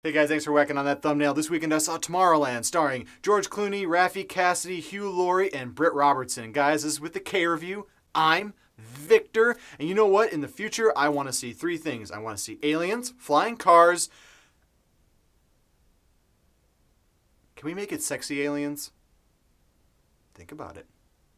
Hey guys, thanks for whacking on that thumbnail. This weekend I saw Tomorrowland, starring George Clooney, Raffi Cassidy, Hugh Laurie, and Britt Robertson. Guys, this is with the K review. I'm Victor, and you know what? In the future, I want to see three things. I want to see aliens, flying cars. Can we make it sexy aliens? Think about it.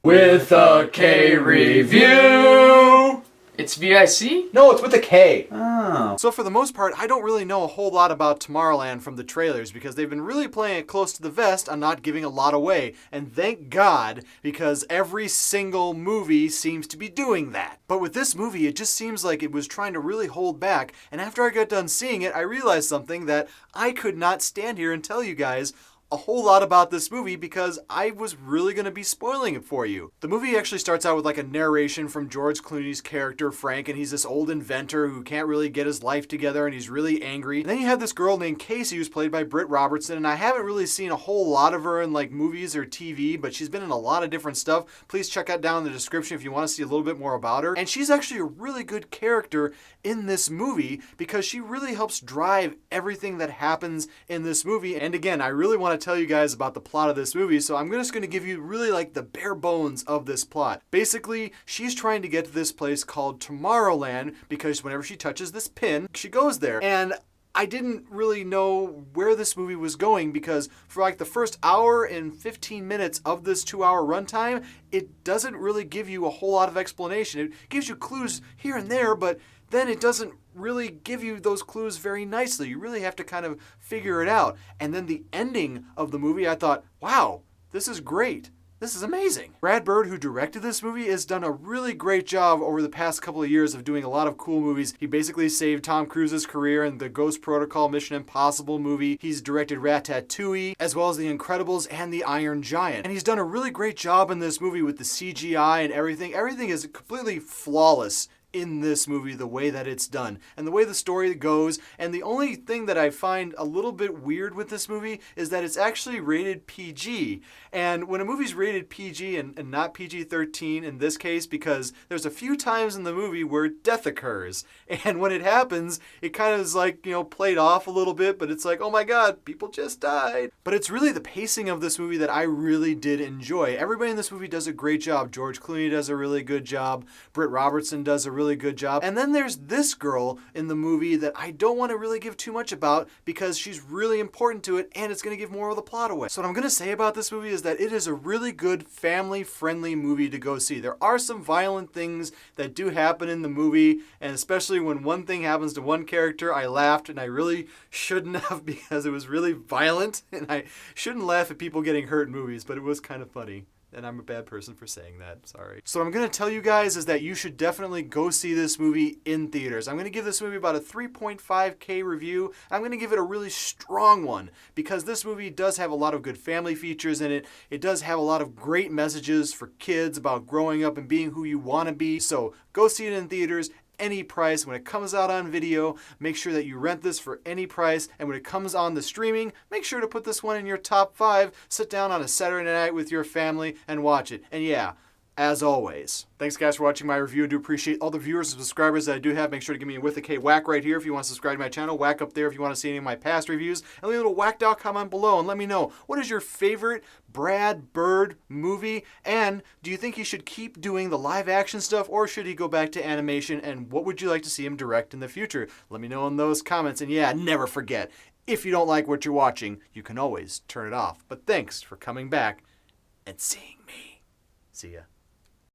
With a K review. It's VIC? No, it's with a K. Oh. So for the most part, I don't really know a whole lot about Tomorrowland from the trailers because they've been really playing it close to the vest on not giving a lot away. And thank God, because every single movie seems to be doing that. But with this movie, it just seems like it was trying to really hold back. And after I got done seeing it, I realized something that I could not stand here and tell you guys a whole lot about this movie because I was really going to be spoiling it for you. The movie actually starts out with like a narration from George Clooney's character, Frank, and he's this old inventor who can't really get his life together and he's really angry. And then you have this girl named Casey who's played by Britt Robertson, and I haven't really seen a whole lot of her in like movies or TV, but she's been in a lot of different stuff. Please check out down in the description if you want to see a little bit more about her. And she's actually a really good character in this movie because she really helps drive everything that happens in this movie. And again, I really want to tell you guys about the plot of this movie, so I'm just going to give you really like the bare bones of this plot. Basically, she's trying to get to this place called Tomorrowland because whenever she touches this pin, she goes there. And I didn't really know where this movie was going because for like the first hour and 15 minutes of this 2-hour runtime, it doesn't really give you a whole lot of explanation. It gives you clues here and there, but then it doesn't really give you those clues very nicely. You really have to kind of figure it out. And then the ending of the movie, I thought, wow, this is great. This is amazing. Brad Bird, who directed this movie, has done a really great job over the past couple of years of doing a lot of cool movies. He basically saved Tom Cruise's career in the Ghost Protocol Mission Impossible movie. He's directed Ratatouille, as well as The Incredibles and The Iron Giant. And he's done a really great job in this movie with the CGI and everything. Everything is completely flawless in this movie, the way that it's done and the way the story goes. And the only thing that I find a little bit weird with this movie is that it's actually rated PG. And when a movie's rated PG and not PG-13 in this case, because there's a few times in the movie where death occurs. And when it happens, it kind of is like, you know, played off a little bit, but it's like, oh my God, people just died. But it's really the pacing of this movie that I really did enjoy. Everybody in this movie does a great job. George Clooney does a really good job. Britt Robertson does a really good job. And then there's this girl in the movie that I don't want to really give too much about because she's really important to it and it's going to give more of the plot away. So what I'm going to say about this movie is that it is a really good family-friendly movie to go see. There are some violent things that do happen in the movie, and especially when one thing happens to one character, I laughed, and I really shouldn't have because it was really violent, and I shouldn't laugh at people getting hurt in movies, but it was kind of funny. And I'm a bad person for saying that, sorry. So what I'm going to tell you guys is that you should definitely go see this movie in theaters. I'm going to give this movie about a 3.5K review. I'm going to give it a really strong one because this movie does have a lot of good family features in it. It does have a lot of great messages for kids about growing up and being who you want to be. So go see it in theaters. Any price. When it comes out on video, make sure that you rent this for any price. And when it comes on the streaming, make sure to put this one in your top 5. Sit down on a Saturday night with your family and watch it. And yeah, as always, thanks guys for watching my review. I do appreciate all the viewers and subscribers that I do have. Make sure to give me a with a K whack right here if you want to subscribe to my channel. Whack up there if you want to see any of my past reviews. And leave a little whacked out comment below and let me know, what is your favorite Brad Bird movie? And do you think he should keep doing the live action stuff or should he go back to animation? And what would you like to see him direct in the future? Let me know in those comments. And yeah, never forget, if you don't like what you're watching, you can always turn it off. But thanks for coming back and seeing me. See ya.